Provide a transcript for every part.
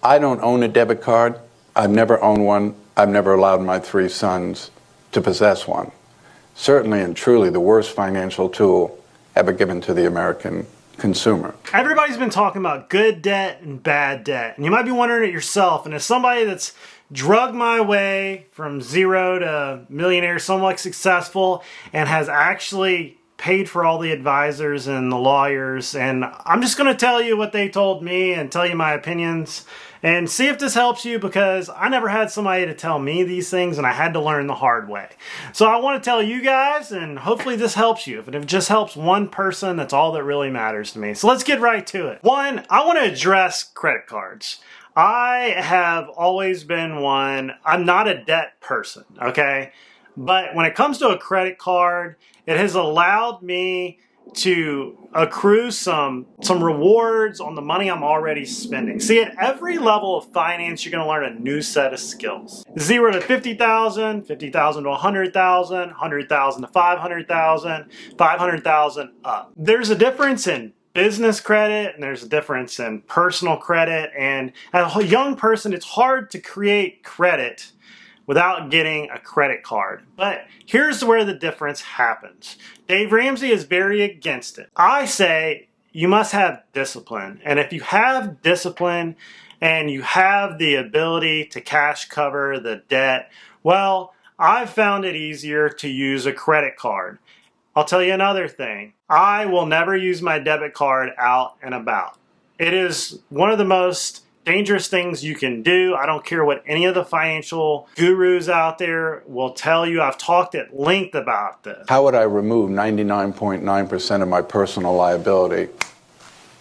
I don't own a debit card. I've never owned one. I've never allowed my 3 sons to possess one. Certainly and truly the worst financial tool ever given to the American consumer. Everybody's been talking about good debt and bad debt, and you might be wondering it yourself. And as somebody that's drugged my way from zero to millionaire, somewhat successful, and has actually paid for all the advisors and the lawyers, and I'm just going to tell you what they told me and tell you my opinions and see if this helps you, because I never had somebody to tell me these things and I had to learn the hard way. So I want to tell you guys, and hopefully this helps you. If it just helps one person, that's all that really matters to me. So let's get right to it. One, I want to address credit cards. I have always been one. I'm not a debt person, okay? But when it comes to a credit card, it has allowed me to accrue some rewards on the money I'm already spending. See, at every level of finance, you're going to learn a new set of skills. 0 to 50,000, 50,000 to 100,000, 100,000 to 500,000, 500,000 up. There's a difference in business credit and there's a difference in personal credit. And as a young person, it's hard to create credit without getting a credit card. But here's where the difference happens. Dave Ramsey is very against it. I say you must have discipline. And if you have discipline and you have the ability to cash cover the debt, well, I've found it easier to use a credit card. I'll tell you another thing. I will never use my debit card out and about. It is one of the most dangerous things you can do. I don't care what any of the financial gurus out there will tell you. I've talked at length about this. How would I remove 99.9% of my personal liability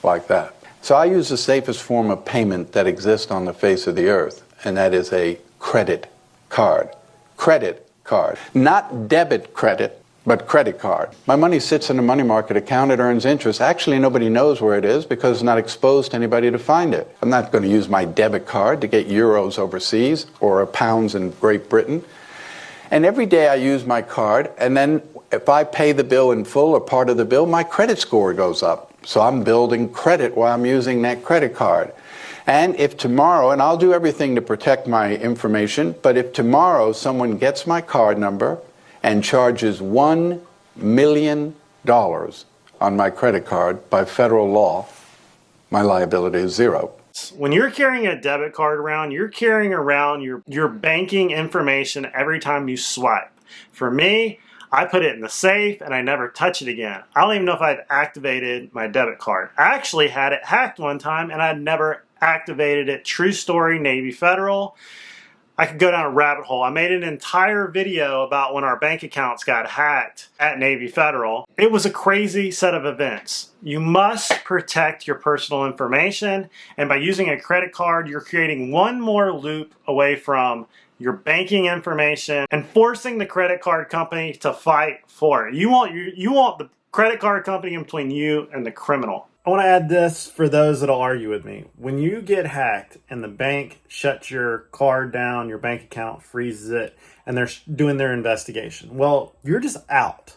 like that? So I use the safest form of payment that exists on the face of the earth, and that is a credit card. Credit card. Not debit credit, but credit card. My money sits in a money market account. It earns interest. Actually, nobody knows where it is because it's not exposed to anybody to find it. I'm not going to use my debit card to get euros overseas or pounds in Great Britain. And every day I use my card, and then if I pay the bill in full or part of the bill, my credit score goes up. So I'm building credit while I'm using that credit card. And if tomorrow, and I'll do everything to protect my information, but if tomorrow someone gets my card number and charges $1 million on my credit card by federal law, my liability is zero. When you're carrying a debit card around, you're carrying around your banking information every time you swipe. For me, I put it in the safe and I never touch it again. I don't even know if I've activated my debit card. I actually had it hacked one time and I never activated it. True story, Navy Federal. I could go down a rabbit hole. I made an entire video about when our bank accounts got hacked at Navy Federal. It was a crazy set of events. You must protect your personal information, and by using a credit card, you're creating one more loop away from your banking information and forcing the credit card company to fight for it. You want the credit card company in between you and the criminal. I want to add this for those that'll argue with me. When you get hacked and the bank shuts your card down, your bank account freezes it, and they're doing their investigation, well, you're just out.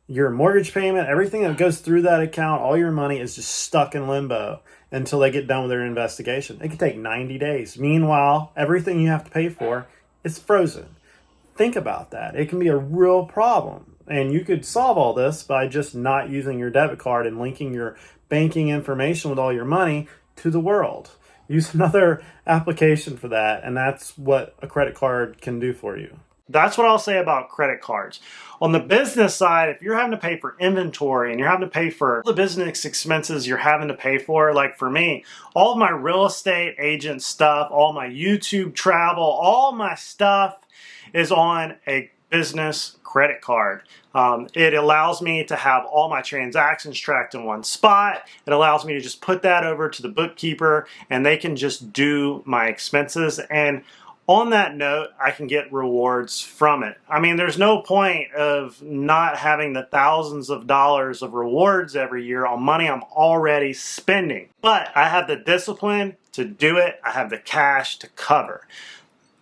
Your mortgage payment, everything that goes through that account, all your money is just stuck in limbo until they get done with their investigation. It could take 90 days. Meanwhile, everything you have to pay for is frozen. Think about that. It can be a real problem. And you could solve all this by just not using your debit card and linking your banking information with all your money to the world. Use another application for that, and that's what a credit card can do for you. That's what I'll say about credit cards. On the business side, if you're having to pay for inventory and you're having to pay for the business expenses you're having to pay for, like for me, all of my real estate agent stuff, all my YouTube travel, all my stuff is on a business credit card. It allows me to have all my transactions tracked in one spot. It allows me to just put that over to the bookkeeper and they can just do my expenses. And on that note, I can get rewards from it. I mean, there's no point of not having the thousands of dollars of rewards every year on money I'm already spending. But I have the discipline to do it. I have the cash to cover.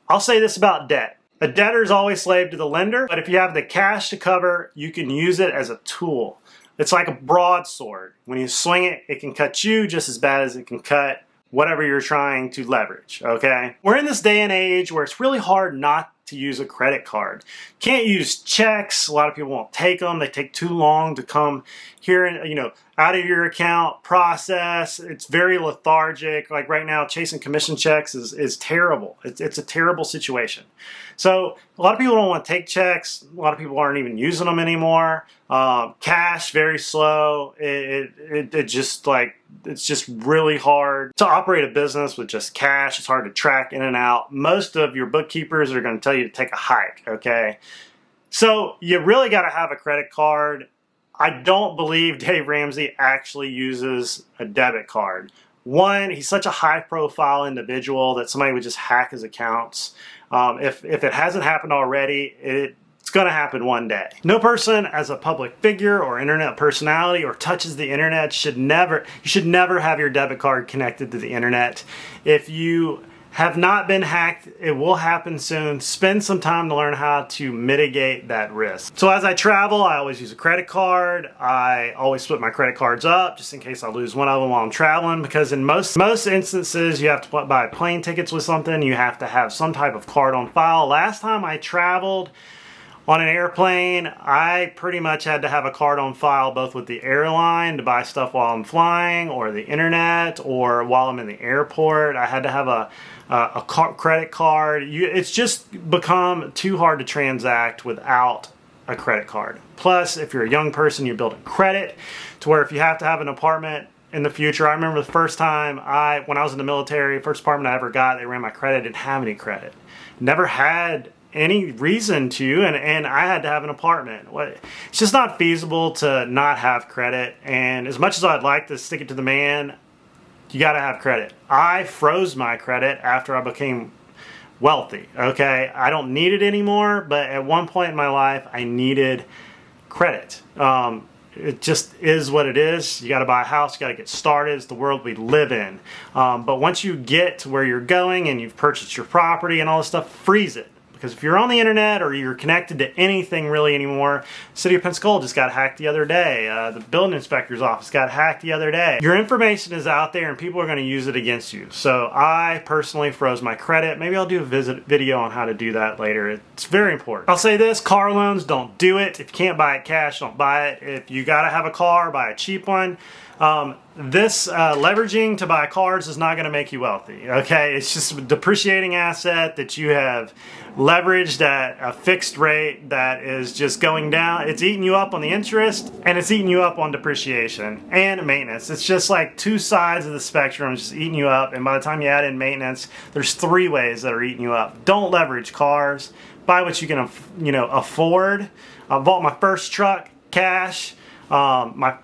I'll say this about debt. A debtor is always slave to the lender, but if you have the cash to cover, you can use it as a tool. It's like a broadsword. When you swing it, it can cut you just as bad as it can cut whatever you're trying to leverage, okay? We're in this day and age where it's really hard not to use a credit card. Can't use checks. A lot of people won't take them. They take too long to come here and, out of your account, process. It's very lethargic. Like right now, chasing commission checks is terrible. It's a terrible situation. So a lot of people don't want to take checks. A lot of people aren't even using them anymore. Cash, very slow. It's just really hard to operate a business with just cash. It's hard to track in and out. Most of your bookkeepers are going to tell you to take a hike, okay? So you really got to have a credit card. I don't believe Dave Ramsey actually uses a debit card. One, he's such a high-profile individual that somebody would just hack his accounts. If it hasn't happened already, it's going to happen one day. No person as a public figure or internet personality or touches the internet should never have your debit card connected to the internet. If you have not been hacked, it will happen soon. Spend some time to learn how to mitigate that risk. So as I travel, I always use a credit card. I always split my credit cards up just in case I lose one of them while I'm traveling, because in most instances you have to buy plane tickets with something. You have to have some type of card on file. Last time I traveled on an airplane, I pretty much had to have a card on file both with the airline to buy stuff while I'm flying, or the internet, or while I'm in the airport. I had to have a credit card. It's just become too hard to transact without a credit card. Plus, if you're a young person, you're building credit to where if you have to have an apartment in the future. I remember the first time when I was in the military, first apartment I ever got, they ran my credit. I didn't have any credit. Never had any reason to, and I had to have an apartment. It's just not feasible to not have credit, and as much as I'd like to stick it to the man, you gotta have credit. I froze my credit after I became wealthy, okay? I don't need it anymore, but at one point in my life, I needed credit. It just is what it is. You gotta buy a house, you gotta get started. It's the world we live in. But once you get to where you're going and you've purchased your property and all this stuff, freeze it. Because if you're on the internet or you're connected to anything really anymore, the city of Pensacola just got hacked the other day. The building inspector's office got hacked the other day. Your information is out there and people are going to use it against you. So I personally froze my credit. Maybe I'll do a video on how to do that later. It's very important. I'll say this, car loans, don't do it. If you can't buy it cash, don't buy it. If you got to have a car, buy a cheap one. This leveraging to buy cars is not going to make you wealthy, okay? It's just a depreciating asset that you have leveraged at a fixed rate that is just going down. It's eating you up on the interest, and it's eating you up on depreciation and maintenance. It's just like two sides of the spectrum just eating you up, and by the time you add in maintenance, there's three ways that are eating you up. Don't leverage cars. Buy what you can afford. I bought my first truck cash. My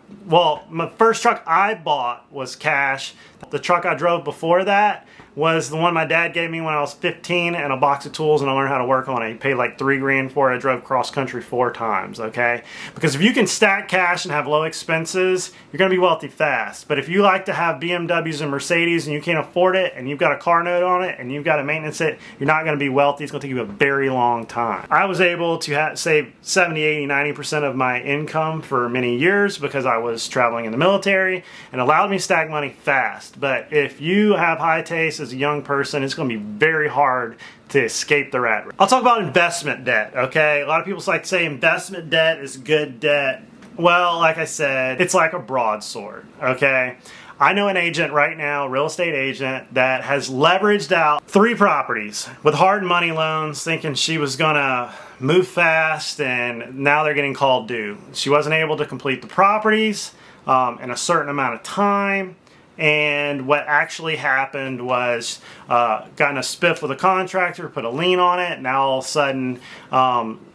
first truck I bought was cash. The truck I drove before that was the one my dad gave me when I was 15, and a box of tools, and I learned how to work on it. He paid like $3 grand for it. I drove cross country 4 times, okay? Because if you can stack cash and have low expenses, you're going to be wealthy fast. But if you like to have BMWs and Mercedes and you can't afford it, and you've got a car note on it, and you've got to maintenance it, you're not going to be wealthy. It's going to take you a very long time. I was able to save 70, 80, 90% of my income for many years because I was traveling in the military, and allowed me to stack money fast. But if you have high taste as a young person, it's going to be very hard to escape the rat race. I'll talk about investment debt, okay? A lot of people like to say investment debt is good debt. Well, like I said, it's like a broadsword, okay? I know an agent right now, real estate agent, that has leveraged out 3 properties with hard money loans, thinking she was gonna move fast, and now they're getting called due. She wasn't able to complete the properties in a certain amount of time. And what actually happened was got in a spiff with a contractor, put a lien on it. Now all of a sudden,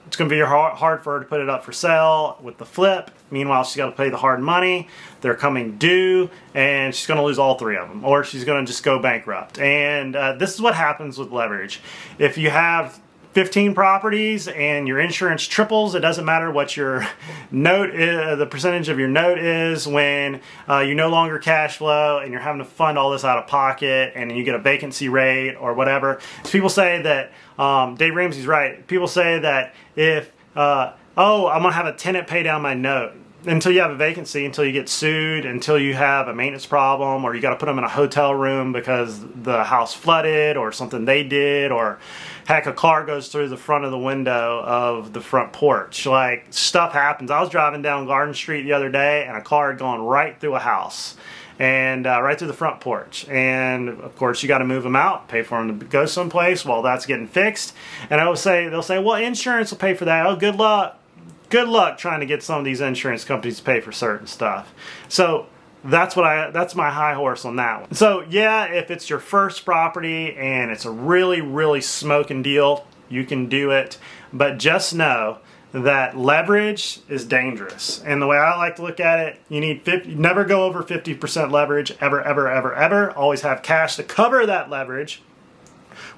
it's going to be hard for her to put it up for sale with the flip. Meanwhile, she's got to pay the hard money. They're coming due, and she's going to lose all 3 of them, or she's going to just go bankrupt. And this is what happens with leverage. If you have 15 properties and your insurance triples, it doesn't matter what your note is, the percentage of your note is when you no longer cash flow and you're having to fund all this out of pocket, and you get a vacancy rate or whatever. So people say that, Dave Ramsey's right, people say that if, I'm going to have a tenant pay down my note. until you have a vacancy, until you get sued, until you have a maintenance problem, or you got to put them in a hotel room because the house flooded or something they did, or heck, a car goes through the front of the window of the front porch. Like, stuff happens. I was driving down Garden Street the other day and a car had gone right through a house and right through the front porch. And of course you got to move them out, pay for them to go someplace while that's getting fixed. And they'll say, well, insurance will pay for that. Oh, good luck. Good luck trying to get some of these insurance companies to pay for certain stuff. So that's my high horse on that one. So yeah, if it's your first property and it's a really, really smoking deal, you can do it. But just know that leverage is dangerous. And the way I like to look at it, you need never go over 50% leverage, ever, ever, ever, ever. Always have cash to cover that leverage.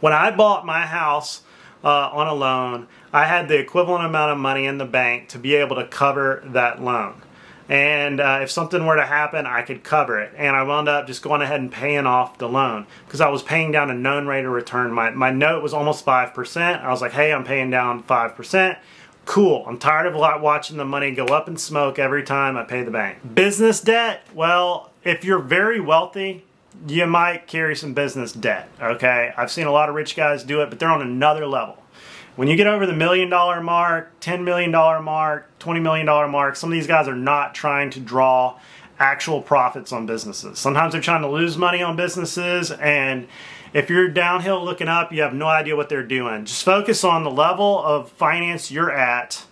When I bought my house on a loan, I had the equivalent amount of money in the bank to be able to cover that loan. And if something were to happen, I could cover it. And I wound up just going ahead and paying off the loan because I was paying down a known rate of return. My note was almost 5%. I was like, hey, I'm paying down 5%. Cool. I'm tired of watching the money go up in smoke every time I pay the bank. Business debt, well, if you're very wealthy, you might carry some business debt, okay? I've seen a lot of rich guys do it, but they're on another level. When you get over the $1 million mark, $10 million mark, $20 million mark, some of these guys are not trying to draw actual profits on businesses. Sometimes they're trying to lose money on businesses, and if you're downhill looking up, you have no idea what they're doing. Just focus on the level of finance you're at.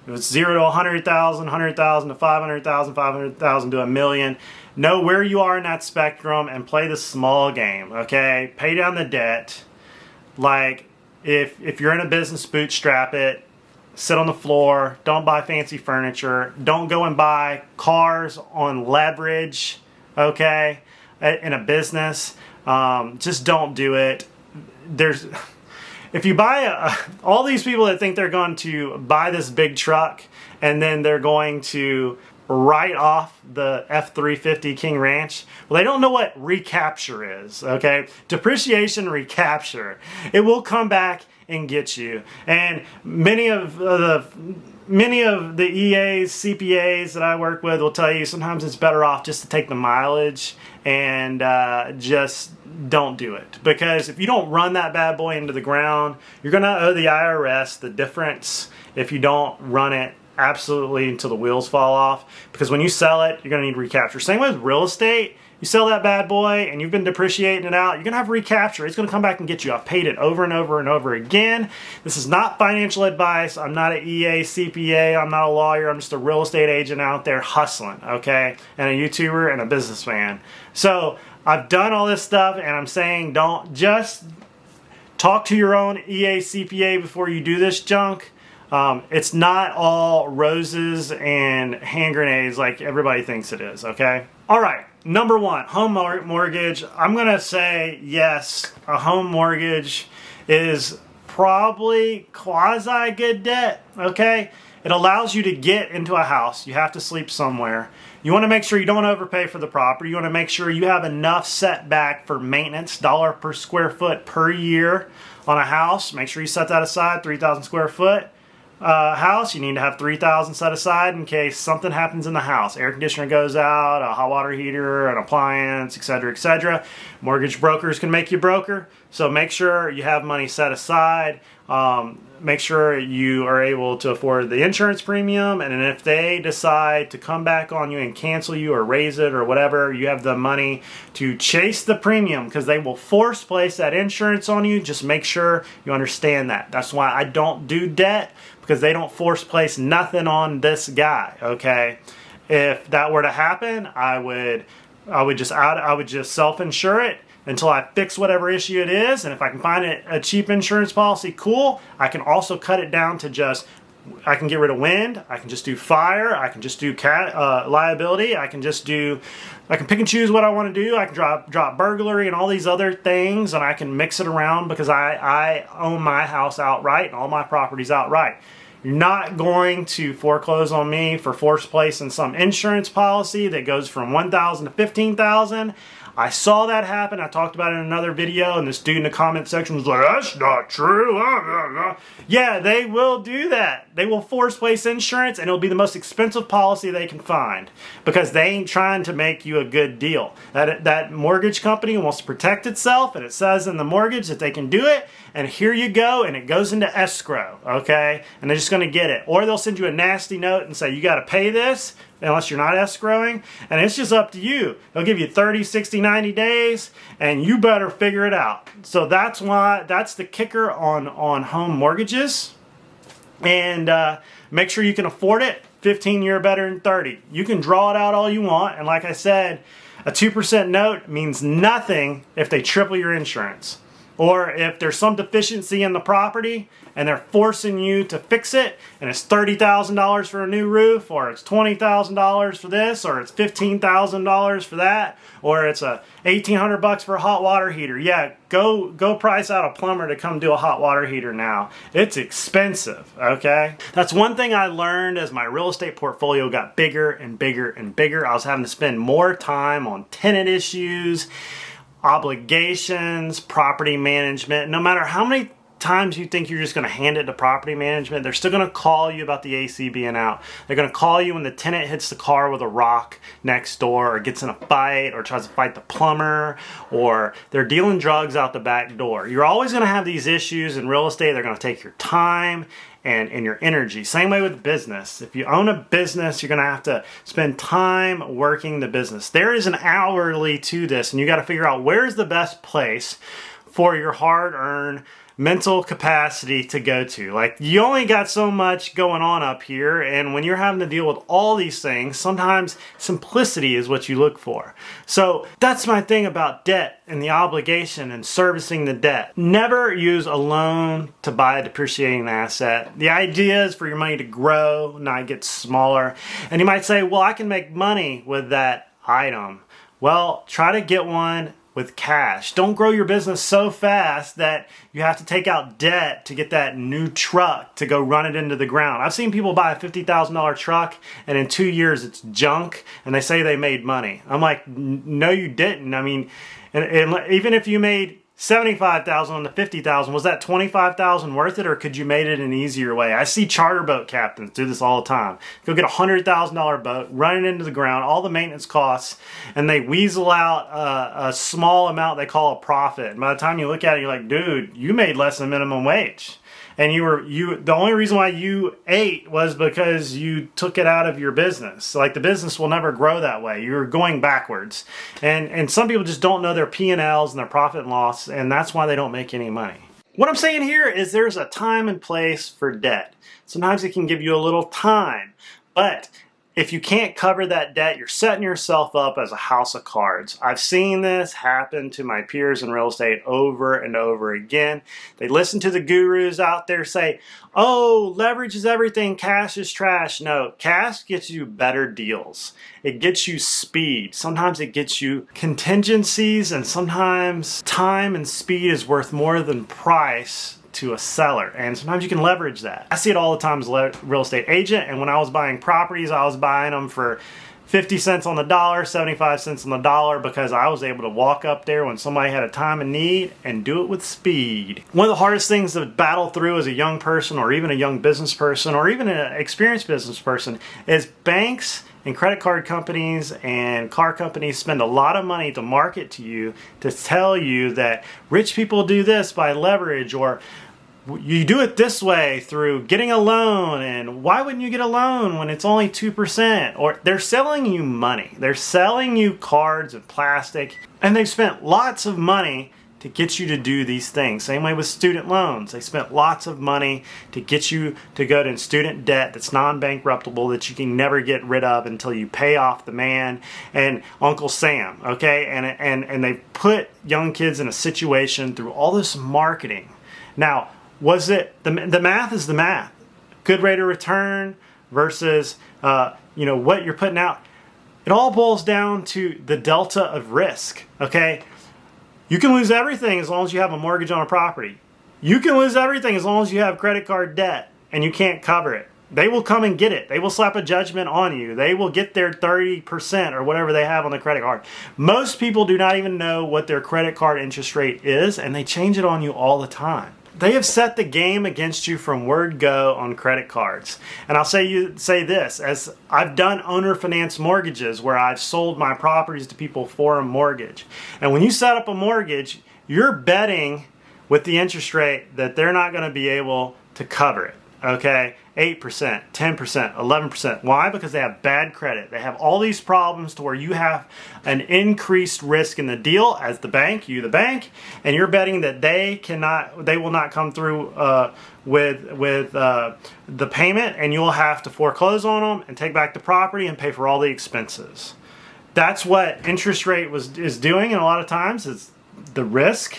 If it's 0 to 100,000, 100,000 to 500,000, 500,000 to $1 million, know where you are in that spectrum and play the small game, okay? Pay down the debt. Like, if you're in a business, bootstrap it. Sit on the floor. Don't buy fancy furniture. Don't go and buy cars on leverage, okay, in a business. Just don't do it. If you buy all these people that think they're going to buy this big truck and then they're going to write off the F-350 King Ranch, well, they don't know what recapture is, okay? Depreciation, recapture. It will come back and get you. And many of the EAs, CPAs that I work with will tell you sometimes it's better off just to take the mileage and just don't do it. Because if you don't run that bad boy into the ground, you're going to owe the IRS the difference if you don't run it absolutely until the wheels fall off. Because when you sell it, you're going to need recapture. Same with real estate. You sell that bad boy and you've been depreciating it out, you're going to have recapture. It's going to come back and get you. I've paid it over and over and over again. This is not financial advice. I'm not an EA, CPA. I'm not a lawyer. I'm just a real estate agent out there hustling, okay? And a YouTuber and a businessman. So I've done all this stuff and I'm saying don't just talk to your own EA, CPA before you do this junk. It's not all roses and hand grenades like everybody thinks it is, okay? All right, number one, home mortgage. I'm going to say yes, a home mortgage is probably quasi-good debt, okay? It allows you to get into a house. You have to sleep somewhere. You want to make sure you don't overpay for the property. You want to make sure you have enough setback for maintenance, dollar per square foot per year on a house. Make sure you set that aside, 3,000 square foot. House, you need to have 3,000 set aside in case something happens in the house. Air conditioner goes out, a hot water heater, an appliance, etc., etc. Mortgage brokers can make you broker, so make sure you have money set aside. Make sure you are able to afford the insurance premium, and if they decide to come back on you and cancel you or raise it or whatever, you have the money to chase the premium because they will force place that insurance on you. Just make sure you understand that. That's why I don't do debt, because they don't force place nothing on this guy, okay? If that were to happen, I would just self-insure it until I fix whatever issue it is, and if I can find a cheap insurance policy, cool. I can also cut it down to just, I can get rid of wind, I can just do fire, I can just do liability, I can pick and choose what I want to do, I can drop burglary and all these other things, and I can mix it around because I own my house outright and all my properties outright. You're not going to foreclose on me for force place in some insurance policy that goes from $1,000 to $15,000. I saw that happen. I talked about it in another video, and this dude in the comment section was like, that's not true. Yeah, they will do that. They will force place insurance, and it'll be the most expensive policy they can find because they ain't trying to make you a good deal. That mortgage company wants to protect itself, and it says in the mortgage that they can do it, and here you go, and it goes into escrow, okay? And they're just going to get it. Or they'll send you a nasty note and say, you got to pay this unless you're not escrowing, and it's just up to you. They'll give you 30, 60, 90 days, and you better figure it out. So that's the kicker on home mortgages. And make sure you can afford it. 15-year better than 30. You can draw it out all you want, and like I said, a 2% note means nothing if they triple your insurance. Or if there's some deficiency in the property and they're forcing you to fix it and it's $30,000 for a new roof, or it's $20,000 for this, or it's $15,000 for that, or it's $1,800 for a hot water heater. Yeah, go price out a plumber to come do a hot water heater now. It's expensive, okay? That's one thing I learned as my real estate portfolio got bigger and bigger and bigger. I was having to spend more time on tenant issues, obligations, property management. No matter how many times you think you're just going to hand it to property management, they're still going to call you about the AC being out. They're going to call you when the tenant hits the car with a rock next door, or gets in a fight, or tries to fight the plumber, or they're dealing drugs out the back door. You're always going to have these issues in real estate. They're going to take your time and your energy. Same way with business. If you own a business, you're going to have to spend time working the business. There is an hourly to this, and you got to figure out where's the best place for your hard-earned mental capacity to go to. Like, you only got so much going on up here, and when you're having to deal with all these things, sometimes simplicity is what you look for. So that's my thing about debt and the obligation and servicing the debt. Never use a loan to buy a depreciating asset. The idea is for your money to grow, not get smaller. And you might say, well, I can make money with that item. Well, try to get one with cash. Don't grow your business so fast that you have to take out debt to get that new truck to go run it into the ground. I've seen people buy a $50,000 truck and in 2 years it's junk and they say they made money. I'm like, no, you didn't. I mean, and even if you made $75,000 on the $50,000, was that $25,000 worth it, or could you made it an easier way? I see charter boat captains do this all the time. Go get a $100,000 boat, run it into the ground, all the maintenance costs, and they weasel out a small amount they call a profit. And by the time you look at it, you're like, dude, you made less than minimum wage. And the only reason why you ate was because you took it out of your business. Like, the business will never grow that way. You're going backwards. And some people just don't know their P&Ls and their profit and loss, and that's why they don't make any money. What I'm saying here is there's a time and place for debt. Sometimes it can give you a little time, but if you can't cover that debt, you're setting yourself up as a house of cards. I've seen this happen to my peers in real estate over and over again. They listen to the gurus out there say, oh, leverage is everything, cash is trash. No, cash gets you better deals. It gets you speed. Sometimes it gets you contingencies, and sometimes time and speed is worth more than price to a seller, and sometimes you can leverage that. I see it all the time as a real estate agent, and when I was buying properties, I was buying them for 50 cents on the dollar, 75 cents on the dollar, because I was able to walk up there when somebody had a time of need and do it with speed. One of the hardest things to battle through as a young person, or even a young business person, or even an experienced business person, is banks and credit card companies and car companies spend a lot of money to market to you, to tell you that rich people do this by leverage, or you do it this way through getting a loan, and why wouldn't you get a loan when it's only 2%? Or they're selling you money. They're selling you cards and plastic, and they've spent lots of money to get you to do these things. Same way with student loans. They spent lots of money to get you to go to student debt that's non-bankruptable, that you can never get rid of until you pay off the man and Uncle Sam, okay? And they put young kids in a situation through all this marketing. Now, was it the math is the math? Good rate of return versus what you're putting out. It all boils down to the delta of risk. Okay, you can lose everything as long as you have a mortgage on a property. You can lose everything as long as you have credit card debt and you can't cover it. They will come and get it. They will slap a judgment on you. They will get their 30% or whatever they have on the credit card. Most people do not even know what their credit card interest rate is, and they change it on you all the time. They have set the game against you from word go on credit cards. And I'll say this, as I've done owner finance mortgages where I've sold my properties to people for a mortgage. And when you set up a mortgage, you're betting with the interest rate that they're not going to be able to cover it. Okay, 8%, 10%, 11%. Why? Because they have bad credit. They have all these problems to where you have an increased risk in the deal as the bank, you the bank, and you're betting that they will not come through with the payment, and you'll have to foreclose on them and take back the property and pay for all the expenses. That's what interest rate is doing, and a lot of times is the risk.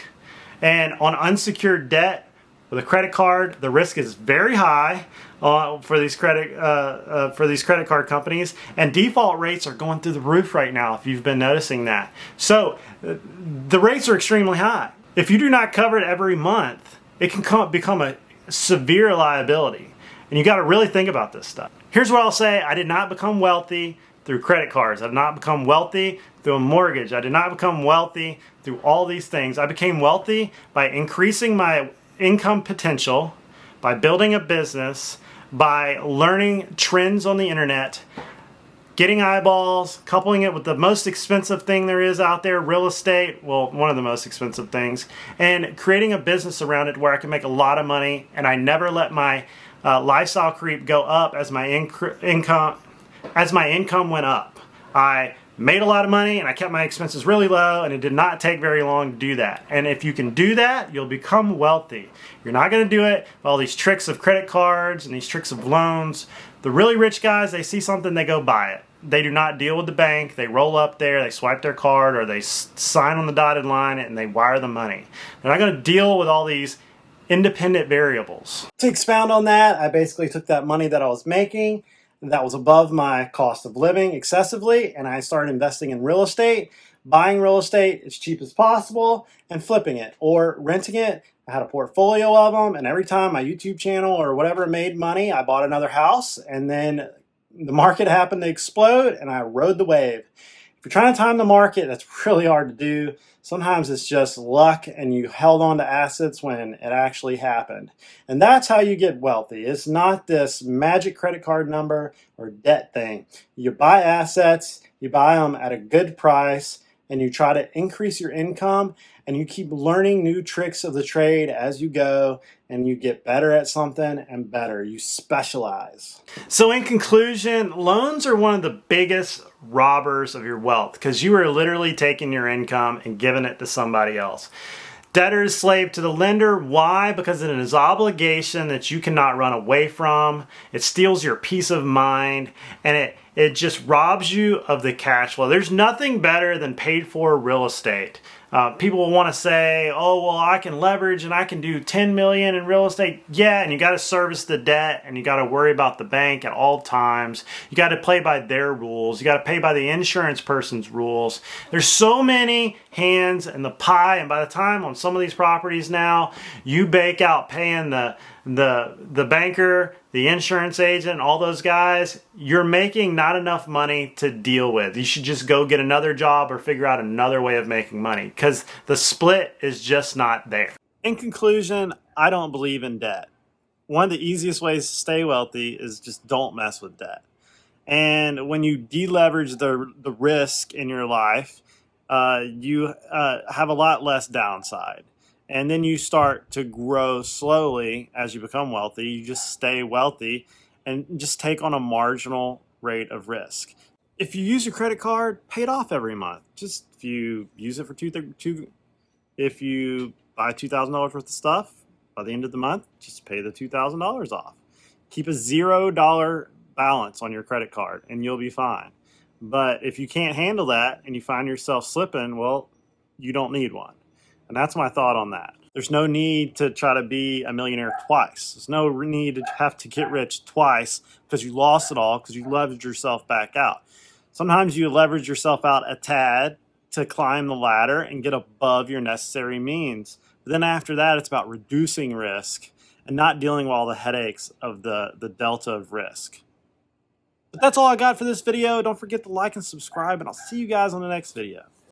And on unsecured debt, with a credit card, the risk is very high for these credit card companies, and default rates are going through the roof right now. If you've been noticing that, so the rates are extremely high. If you do not cover it every month, it can become a severe liability, and you got to really think about this stuff. Here's what I'll say: I did not become wealthy through credit cards. I did not become wealthy through a mortgage. I did not become wealthy through all these things. I became wealthy by increasing my income potential, by building a business, by learning trends on the internet, getting eyeballs, coupling it with the most expensive thing there is out there, real estate, well, one of the most expensive things, and creating a business around it where I can make a lot of money, and I never let my lifestyle creep go up as my income went up. I made a lot of money and I kept my expenses really low, and it did not take very long to do that. And if you can do that, you'll become wealthy. You're not going to do it with all these tricks of credit cards and these tricks of loans. The really rich guys, they see something, they go buy it. They do not deal with the bank. They roll up there, they swipe their card, or they sign on the dotted line and they wire the money. They're not going to deal with all these independent variables. To expound on that, I basically took that money that I was making that was above my cost of living excessively, and I started investing in real estate, buying real estate as cheap as possible, and flipping it or renting it. I had a portfolio of them, and every time my YouTube channel or whatever made money, I bought another house, and then the market happened to explode, and I rode the wave. If you're trying to time the market, that's really hard to do. Sometimes it's just luck, and you held on to assets when it actually happened. And that's how you get wealthy. It's not this magic credit card number or debt thing. You buy assets, you buy them at a good price, and you try to increase your income, and you keep learning new tricks of the trade as you go, and you get better at something and better. You specialize. So in conclusion, loans are one of the biggest robbers of your wealth because you are literally taking your income and giving it to somebody else. Debtor is slave to the lender. Why? Because it is an obligation that you cannot run away from. It steals your peace of mind, and it just robs you of the cash flow. There's nothing better than paid for real estate. People will want to say, oh, well, I can leverage and I can do 10 million in real estate. Yeah, and you got to service the debt, and you got to worry about the bank at all times. You got to play by their rules. You got to pay by the insurance person's rules. There's so many hands in the pie, and by the time on some of these properties now, you bake out paying the banker, the insurance agent, all those guys, you're making not enough money to deal with. You should just go get another job or figure out another way of making money because the split is just not there. In conclusion, I don't believe in debt. One of the easiest ways to stay wealthy is just don't mess with debt. And when you deleverage the risk in your life, you have a lot less downside. And then you start to grow slowly as you become wealthy. You just stay wealthy and just take on a marginal rate of risk. If you use your credit card, pay it off every month. Just if you use it for if you buy $2,000 worth of stuff, by the end of the month, just pay the $2,000 off. Keep a $0 balance on your credit card and you'll be fine. But if you can't handle that and you find yourself slipping, well, you don't need one. And that's my thought on that. There's no need to try to be a millionaire twice. There's no need to have to get rich twice because you lost it all because you leveraged yourself back out. Sometimes you leverage yourself out a tad to climb the ladder and get above your necessary means. But then after that, it's about reducing risk and not dealing with all the headaches of the delta of risk. But that's all I got for this video. Don't forget to like and subscribe, and I'll see you guys on the next video.